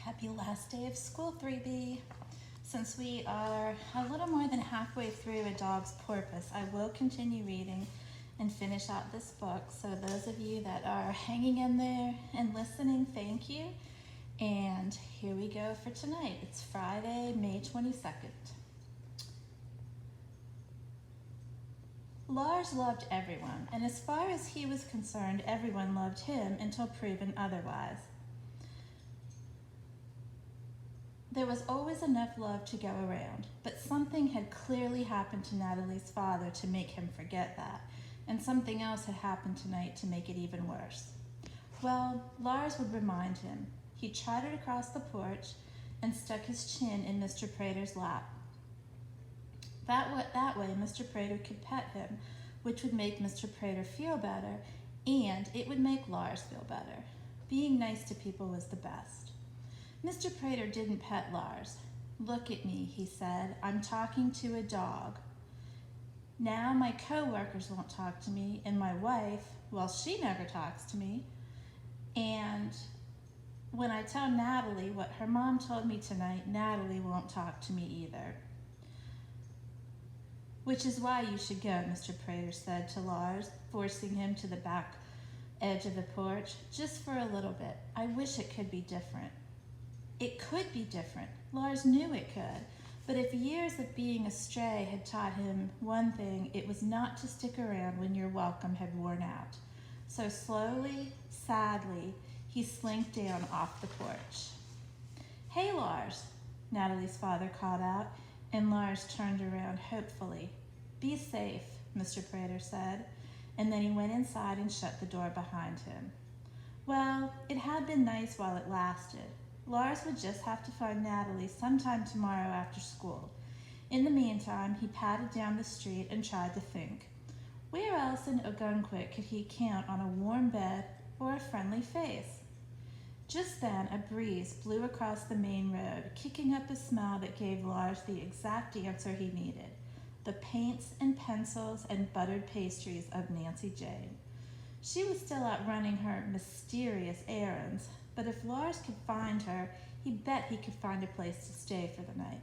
Happy last day of school, 3B. Since we are a little more than halfway through A Dog's Porpoise, I will continue reading and finish out this book. So those of you that are hanging in there and listening, thank you. And here we go for tonight. It's Friday, May 22nd. Lars loved everyone, and as far as he was concerned, everyone loved him until proven otherwise. There was always enough love to go around, but something had clearly happened to Natalie's father to make him forget that, and something else had happened tonight to make it even worse. Well, Lars would remind him. He trotted across the porch and stuck his chin in Mr. Prater's lap. That way, Mr. Prater could pet him, which would make Mr. Prater feel better, and it would make Lars feel better. Being nice to people was the best. Mr. Prater didn't pet Lars. "Look at me," he said. "I'm talking to a dog. Now my co-workers won't talk to me, and my wife, well, she never talks to me. And when I tell Natalie what her mom told me tonight, Natalie won't talk to me either." "Which is why you should go," Mr. Prater said to Lars, forcing him to the back edge of the porch. "Just for a little bit. I wish it could be different." It could be different. Lars knew it could. But if years of being a stray had taught him one thing, it was not to stick around when your welcome had worn out. So slowly, sadly, he slinked down off the porch. "Hey, Lars," Natalie's father called out, and Lars turned around hopefully. "Be safe," Mr. Prater said, and then he went inside and shut the door behind him. Well, it had been nice while it lasted. Lars would just have to find Natalie sometime tomorrow after school. In the meantime, he padded down the street and tried to think. Where else in Ogunquit could he count on a warm bed or a friendly face? Just then, a breeze blew across the main road, kicking up a smell that gave Lars the exact answer he needed: the paints and pencils and buttered pastries of Nancy Jane. She was still out running her mysterious errands, but if Lars could find her, he bet he could find a place to stay for the night.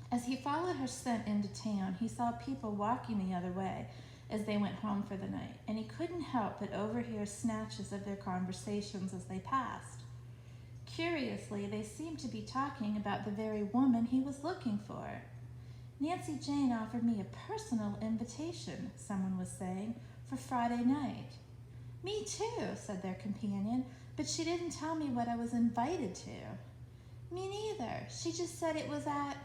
As he followed her scent into town, he saw people walking the other way as they went home for the night, and he couldn't help but overhear snatches of their conversations as they passed. Curiously, they seemed to be talking about the very woman he was looking for. "Nancy Jane offered me a personal invitation," someone was saying, "for Friday night." "Me too," said their companion, "but she didn't tell me what I was invited to." "Me neither. She just said it was at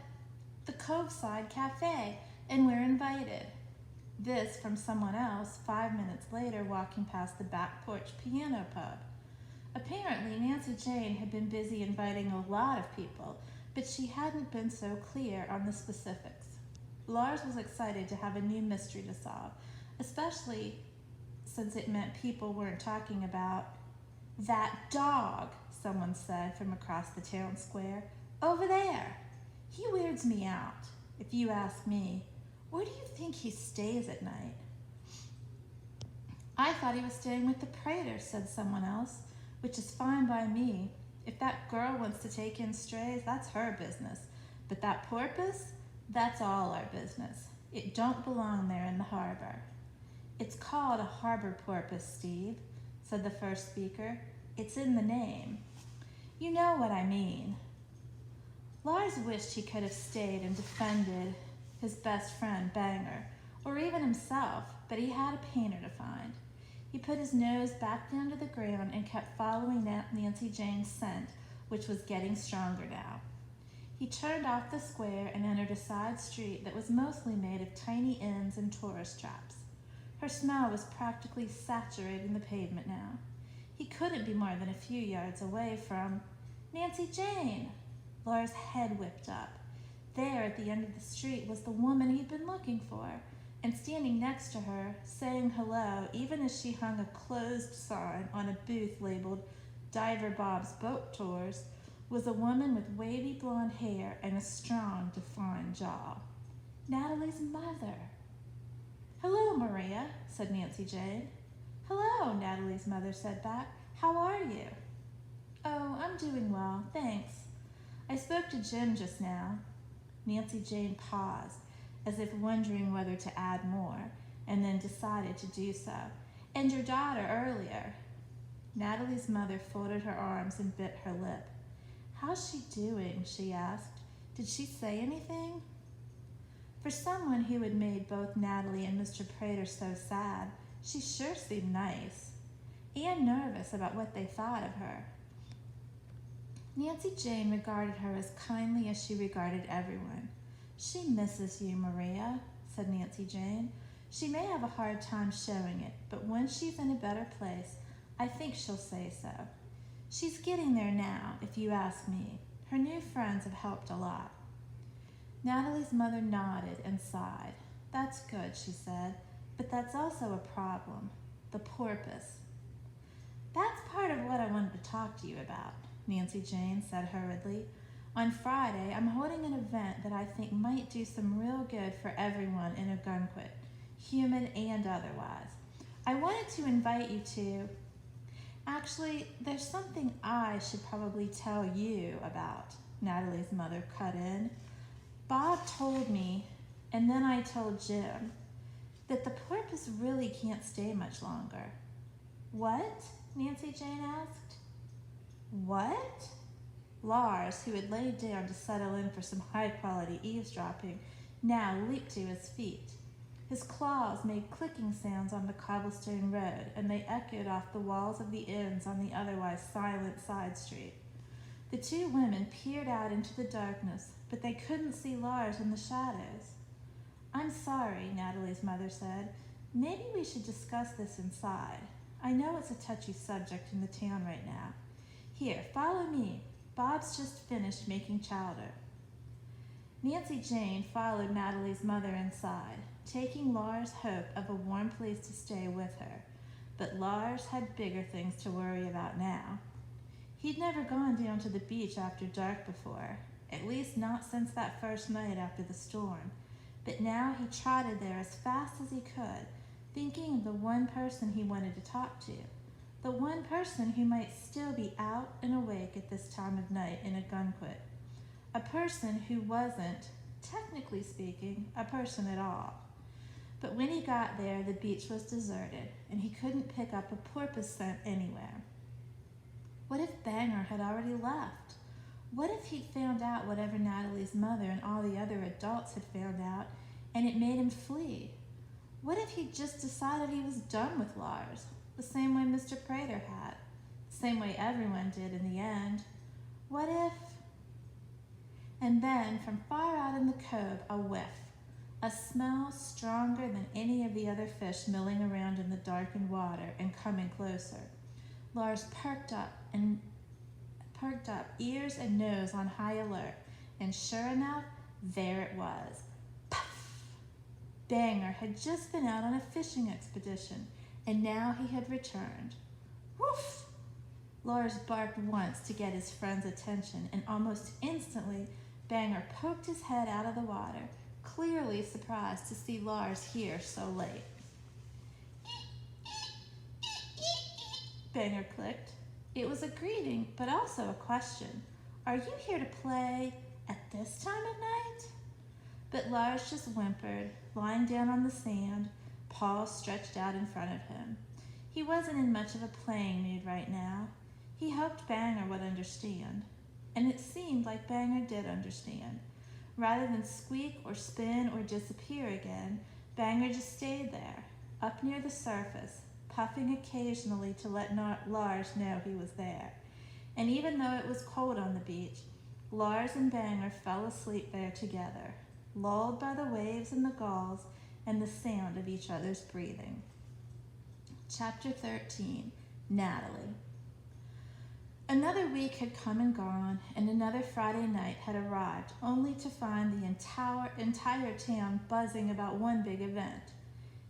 the Coveside Cafe, and we're invited." This from someone else 5 minutes later walking past the back porch piano pub. Apparently, Nancy Jane had been busy inviting a lot of people, but she hadn't been so clear on the specifics. Lars was excited to have a new mystery to solve, especially since it meant people weren't talking about "that dog," someone said from across the town square. "Over there. He weirds me out, if you ask me. Where do you think he stays at night?" "I thought he was staying with the Praters," said someone else, "which is fine by me. If that girl wants to take in strays, that's her business. But that porpoise, that's all our business. It don't belong there in the harbor." "It's called a harbor porpoise, Steve," said the first speaker. "It's in the name. You know what I mean." Lars wished he could have stayed and defended his best friend, Banger, or even himself, but he had a painter to find. He put his nose back down to the ground and kept following Nancy Jane's scent, which was getting stronger now. He turned off the square and entered a side street that was mostly made of tiny inns and tourist traps. Her smell was practically saturating the pavement now. He couldn't be more than a few yards away from Nancy Jane. Lars' head whipped up. There at the end of the street was the woman he'd been looking for, and standing next to her, saying hello even as she hung a closed sign on a booth labeled "Diver Bob's Boat Tours," was a woman with wavy blonde hair and a strong, defined jaw. Natalie's mother. "Hello, Maria," said Nancy Jane. "Hello," Natalie's mother said back. "How are you?" "Oh, I'm I'm doing well, thanks. I spoke to Jim just now. Nancy Jane paused, as if wondering whether to add more, and then decided to do so. And your daughter earlier. Natalie's mother folded her arms and bit her lip. How's she doing? She asked. Did she say anything? For someone who had made both Natalie and Mr. Prater so sad, she sure seemed nice, and nervous about what they thought of her. Nancy Jane regarded her as kindly as she regarded everyone. She misses you, Maria, said Nancy Jane. She may have a hard time showing it, but once she's in a better place, I think she'll say so. She's getting there now, if you ask me. Her new friends have helped a lot. Natalie's mother nodded and sighed. That's good, she said, but that's also a problem. The porpoise. That's part of what I wanted to talk to you about, Nancy Jane said hurriedly. On Friday, I'm holding an event that I think might do some real good for everyone in Ogunquit, human and otherwise. I wanted to invite you to... Actually, there's something I should probably tell you about, Natalie's mother cut in. Bob told me, and then I told Jim, that the porpoise really can't stay much longer. What? Nancy Jane asked. What? Lars, who had laid down to settle in for some high-quality eavesdropping, now leaped to his feet. His claws made clicking sounds on the cobblestone road, and they echoed off the walls of the inns on the otherwise silent side street. The two women peered out into the darkness, but they couldn't see Lars in the shadows. I'm sorry, Natalie's mother said. Maybe we should discuss this inside. I know it's a touchy subject in the town right now. Here, follow me. Bob's just finished making chowder. Nancy Jane followed Natalie's mother inside, taking Lars' hope of a warm place to stay with her. But Lars had bigger things to worry about now. He'd never gone down to the beach after dark before, at least not since that first night after the storm. But now he trotted there as fast as he could, thinking of the one person he wanted to talk to, the one person who might still be out and awake at this time of night in Ogunquit, a person who wasn't, technically speaking, a person at all. But when he got there, the beach was deserted, and he couldn't pick up a porpoise scent anywhere. What if Banger had already left? What if he'd found out whatever Natalie's mother and all the other adults had found out, and it made him flee? What if he'd just decided he was done with Lars, the same way Mr. Prater had, the same way everyone did in the end? What if... And then, from far out in the cove, a whiff, a smell stronger than any of the other fish milling around in the darkened water and coming closer. Lars perked up, ears and nose on high alert, and sure enough, there it was. Puff! Banger had just been out on a fishing expedition, and now he had returned. Woof! Lars barked once to get his friend's attention, and almost instantly, Banger poked his head out of the water, clearly surprised to see Lars here so late. Banger clicked. It was a greeting, but also a question. Are you here to play at this time of night? But Lars just whimpered, lying down on the sand, paws stretched out in front of him. He wasn't in much of a playing mood right now. He hoped Banger would understand, and it seemed like Banger did understand. Rather than squeak or spin or disappear again, Banger just stayed there, up near the surface, puffing occasionally to let Lars know he was there. And even though it was cold on the beach, Lars and Banger fell asleep there together, lulled by the waves and the gulls and the sound of each other's breathing. Chapter 13, Natalie. Another week had come and gone, and another Friday night had arrived, only to find the entire town buzzing about one big event.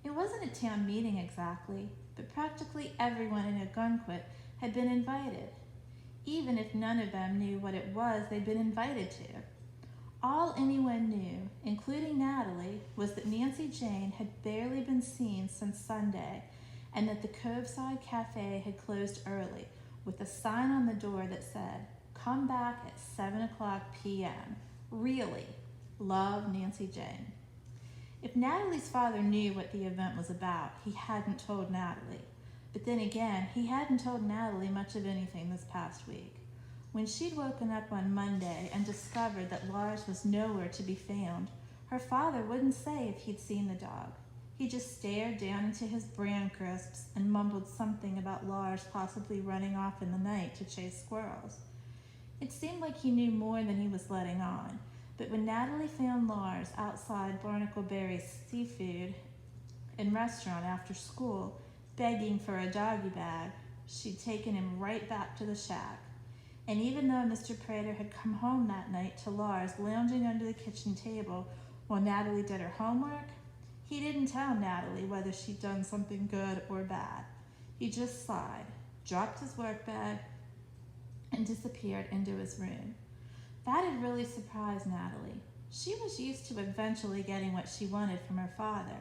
It wasn't a town meeting exactly, but practically everyone in Ogunquit had been invited, even if none of them knew what it was they'd been invited to. All anyone knew, including Natalie, was that Nancy Jane had barely been seen since Sunday, and that the Coveside Cafe had closed early, with a sign on the door that said, "Come back at 7 o'clock p.m. Really, love, Nancy Jane." If Natalie's father knew what the event was about, he hadn't told Natalie. But then again, he hadn't told Natalie much of anything this past week. When she'd woken up on Monday and discovered that Lars was nowhere to be found, her father wouldn't say if he'd seen the dog. He just stared down into his bran crisps and mumbled something about Lars possibly running off in the night to chase squirrels. It seemed like he knew more than he was letting on, but when Natalie found Lars outside Barnacle Berry's seafood and restaurant after school, begging for a doggy bag, she'd taken him right back to the shack. And even though Mr. Prater had come home that night to Lars lounging under the kitchen table while Natalie did her homework, he didn't tell Natalie whether she'd done something good or bad. He just sighed, dropped his work bag, and disappeared into his room. That had really surprised Natalie. She was used to eventually getting what she wanted from her father,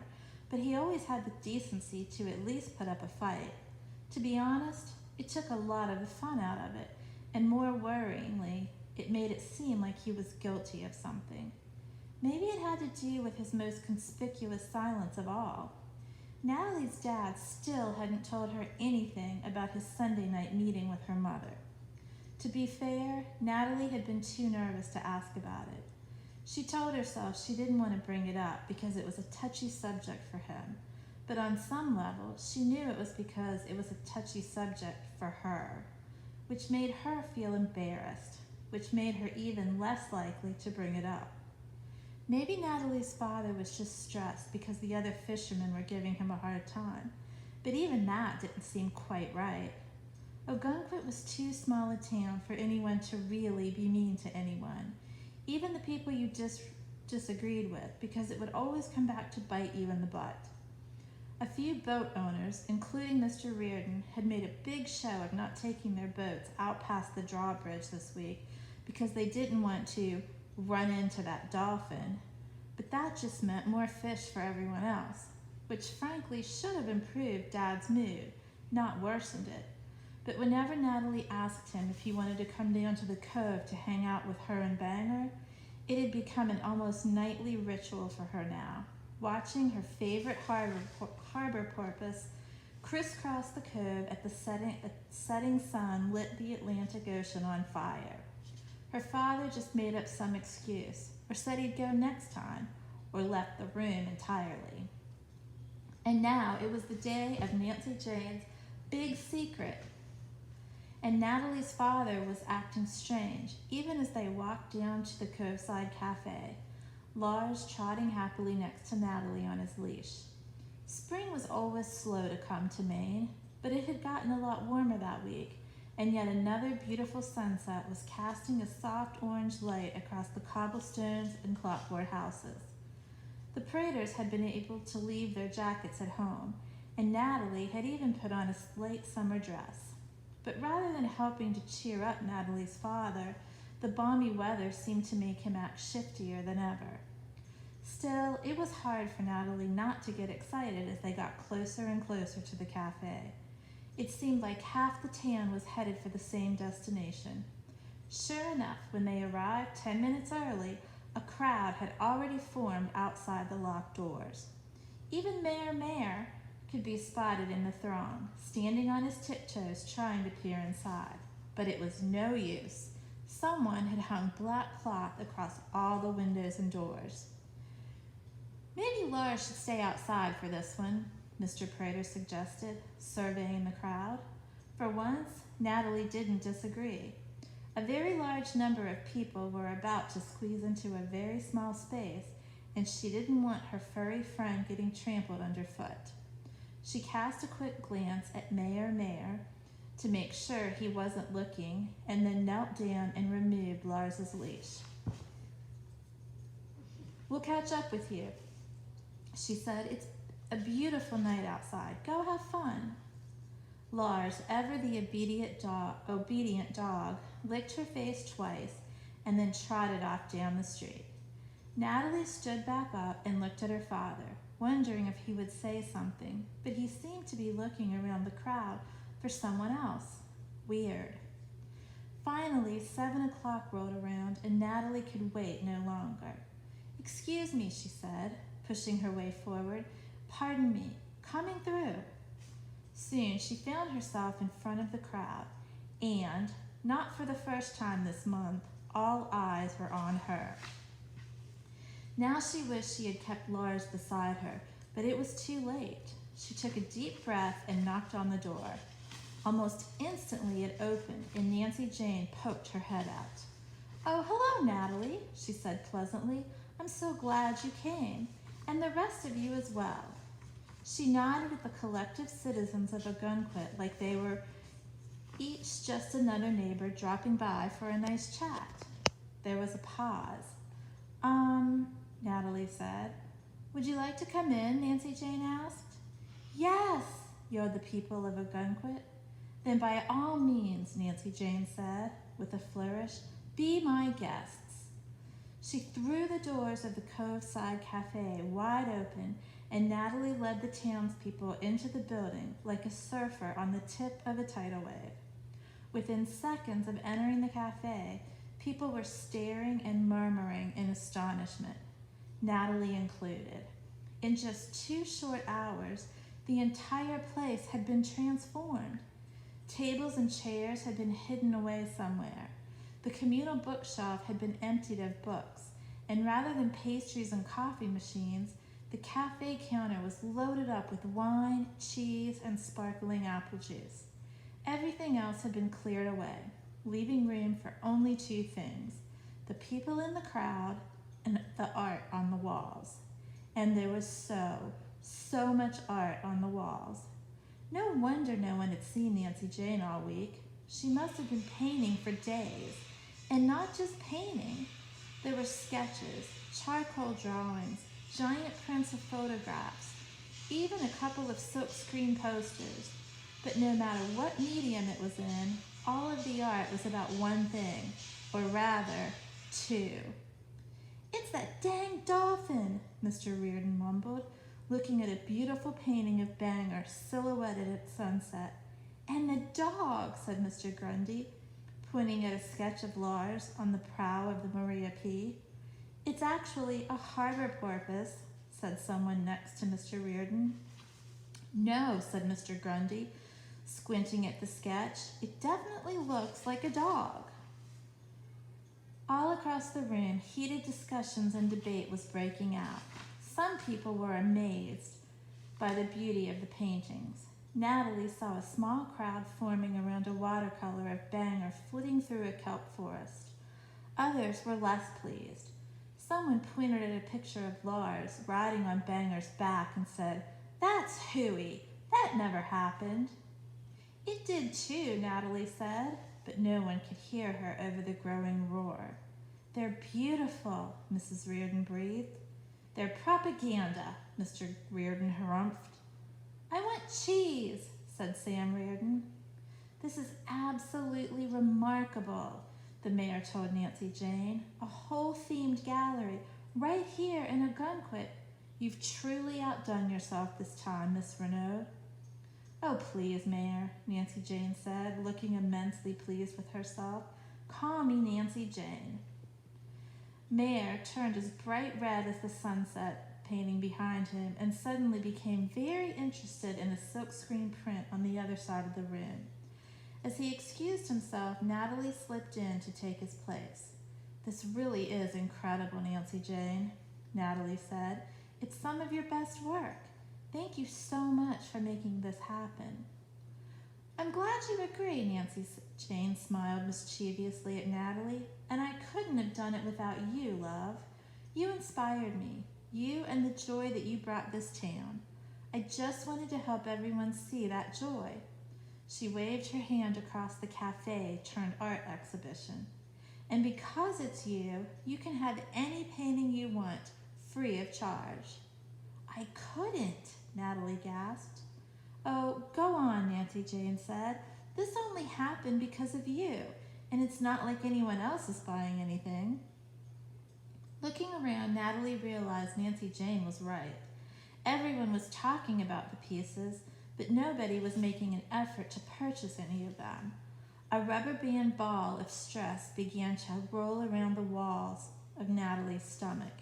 but he always had the decency to at least put up a fight. To be honest, it took a lot of the fun out of it, and more worryingly, it made it seem like he was guilty of something. Maybe it had to do with his most conspicuous silence of all. Natalie's dad still hadn't told her anything about his Sunday night meeting with her mother. To be fair, Natalie had been too nervous to ask about it. She told herself she didn't want to bring it up because it was a touchy subject for him, but on some level, she knew it was because it was a touchy subject for her, which made her feel embarrassed, which made her even less likely to bring it up. Maybe Natalie's father was just stressed because the other fishermen were giving him a hard time, but even that didn't seem quite right. Ogunquit was too small a town for anyone to really be mean to anyone, even the people you disagreed with, because it would always come back to bite you in the butt. A few boat owners, including Mr. Reardon, had made a big show of not taking their boats out past the drawbridge this week because they didn't want to run into that dolphin, but that just meant more fish for everyone else, which frankly should have improved Dad's mood, not worsened it. But whenever Natalie asked him if he wanted to come down to the cove to hang out with her and Banger, it had become an almost nightly ritual for her now, watching her favorite harbor porpoise crisscross the cove at the setting sun lit the Atlantic Ocean on fire. Her father just made up some excuse, or said he'd go next time, or left the room entirely. And now it was the day of Nancy Jane's big secret, and Natalie's father was acting strange, even as they walked down to the Coveside Cafe, Lars trotting happily next to Natalie on his leash. Spring was always slow to come to Maine, but it had gotten a lot warmer that week, and yet another beautiful sunset was casting a soft orange light across the cobblestones and clapboard houses. The Praters had been able to leave their jackets at home, and Natalie had even put on a light summer dress. But rather than helping to cheer up Natalie's father, the balmy weather seemed to make him act shiftier than ever. Still, it was hard for Natalie not to get excited as they got closer and closer to the cafe. It seemed like half the town was headed for the same destination. Sure enough, when they arrived 10 minutes early, a crowd had already formed outside the locked doors. Even Mayor could be spotted in the throng, standing on his tiptoes trying to peer inside. But it was no use. Someone had hung black cloth across all the windows and doors. "Maybe Lars should stay outside for this one," Mr. Prater suggested, surveying the crowd. For once, Natalie didn't disagree. A very large number of people were about to squeeze into a very small space, and she didn't want her furry friend getting trampled underfoot. She cast a quick glance at Mayor to make sure he wasn't looking, and then knelt down and removed Lars's leash. "We'll catch up with you," she said. "It's a beautiful night outside. Go have fun." Lars, ever the obedient dog, licked her face twice and then trotted off down the street. Natalie stood back up and looked at her father, wondering if he would say something, but he seemed to be looking around the crowd for someone else. Weird. Finally, 7 o'clock rolled around, and Natalie could wait no longer. "Excuse me," she said, pushing her way forward. "Pardon me. Coming through." Soon she found herself in front of the crowd, and, not for the first time this month, all eyes were on her. Now she wished she had kept Lars beside her, but it was too late. She took a deep breath and knocked on the door. Almost instantly it opened, and Nancy Jane poked her head out. "Oh, hello, Natalie," she said pleasantly. "I'm so glad you came, and the rest of you as well." She nodded at the collective citizens of Ogunquit like they were each just another neighbor dropping by for a nice chat. There was a pause. Natalie said. "Would you like to come in?" Nancy Jane asked. "Yes," yelled the people of Ogunquit. "Then by all means," Nancy Jane said, with a flourish, "be my guests." She threw the doors of the Cove Side Cafe wide open, and Natalie led the townspeople into the building like a surfer on the tip of a tidal wave. Within seconds of entering the cafe, people were staring and murmuring in astonishment, Natalie included. In just 2 short hours, the entire place had been transformed. Tables and chairs had been hidden away somewhere. The communal bookshelf had been emptied of books, and rather than pastries and coffee machines, the cafe counter was loaded up with wine, cheese, and sparkling apple juice. Everything else had been cleared away, leaving room for only 2 things: the people in the crowd and the art on the walls. And there was so much art on the walls. No wonder no one had seen Nancy Jane all week. She must have been painting for days. And not just painting. There were sketches, charcoal drawings, giant prints of photographs, even a couple of silkscreen posters. But no matter what medium it was in, all of the art was about one thing, or rather, 2. "It's that dang dolphin," Mr. Reardon mumbled, looking at a beautiful painting of Bangor silhouetted at sunset. "And the dog," said Mr. Grundy, pointing at a sketch of Lars on the prow of the Maria P. "It's actually a harbor porpoise," said someone next to Mr. Reardon. "No," said Mr. Grundy, squinting at the sketch. "It definitely looks like a dog." All across the room, heated discussions and debate was breaking out. Some people were amazed by the beauty of the paintings. Natalie saw a small crowd forming around a watercolor of Bangor flitting through a kelp forest. Others were less pleased. Someone pointed at a picture of Lars riding on Bangor's back and said, "That's hooey. That never happened." "It did too," Natalie said, but no one could hear her over the growing roar. "They're beautiful," Mrs. Reardon breathed. "They're propaganda," Mr. Reardon harumphed. "I want cheese," said Sam Reardon. "This is absolutely remarkable," the mayor told Nancy Jane. "A whole themed gallery right here in Ogunquit. You've truly outdone yourself this time, Miss Renaud." "Oh, please, Mayor," Nancy Jane said, looking immensely pleased with herself. "Call me Nancy Jane." Mayor turned as bright red as the sunset painting behind him and suddenly became very interested in a silkscreen print on the other side of the room. As he excused himself, Natalie slipped in to take his place. "This really is incredible, Nancy Jane," Natalie said. "It's some of your best work. Thank you so much for making this happen." "I'm glad you agree," Nancy Jane smiled mischievously at Natalie. "And I couldn't have done it without you, love. You inspired me. You and the joy that you brought this town. I just wanted to help everyone see that joy." She waved her hand across the cafe turned art exhibition. "And because it's you, you can have any painting you want, free of charge." "I couldn't," Natalie gasped. "Oh, go on," Nancy Jane said. "This only happened because of you, and it's not like anyone else is buying anything." Looking around, Natalie realized Nancy Jane was right. Everyone was talking about the pieces, but nobody was making an effort to purchase any of them. A rubber band ball of stress began to roll around the walls of Natalie's stomach.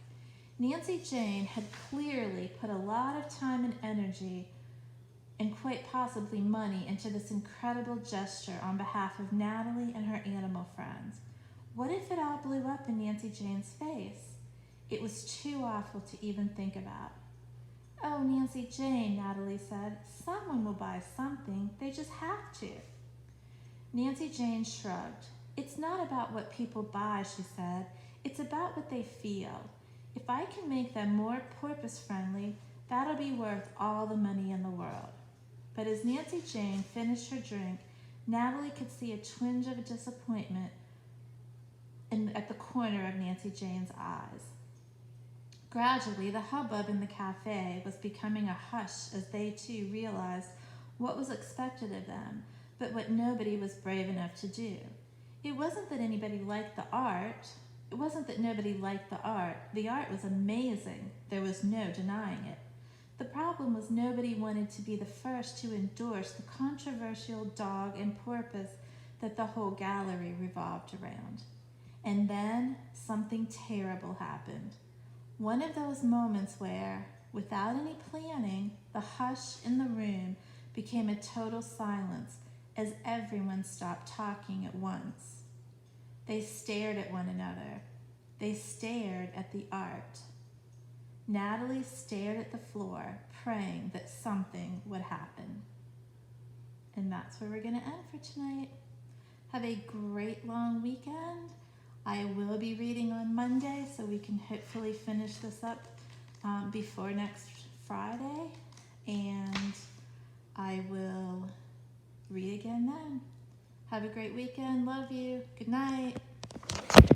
Nancy Jane had clearly put a lot of time and energy and quite possibly money into this incredible gesture on behalf of Natalie and her animal friends. What if it all blew up in Nancy Jane's face? It was too awful to even think about. "Oh, Nancy Jane," Natalie said, "someone will buy something. They just have to." Nancy Jane shrugged. "It's not about what people buy," she said. "It's about what they feel. If I can make them more porpoise-friendly, that'll be worth all the money in the world." But as Nancy Jane finished her drink, Natalie could see a twinge of disappointment at the corner of Nancy Jane's eyes. Gradually, the hubbub in the cafe was becoming a hush as they too realized what was expected of them, but what nobody was brave enough to do. It wasn't that anybody liked the art. It wasn't that nobody liked the art. The art was amazing. There was no denying it. The problem was nobody wanted to be the first to endorse the controversial dog and porpoise that the whole gallery revolved around. And then something terrible happened. One of those moments where, without any planning, the hush in the room became a total silence as everyone stopped talking at once. They stared at one another. They stared at the art. Natalie stared at the floor, praying that something would happen. And that's where we're going to end for tonight. Have a great long weekend. I will be reading on Monday, so we can hopefully finish this up before next Friday. And I will read again then. Have a great weekend. Love you. Good night.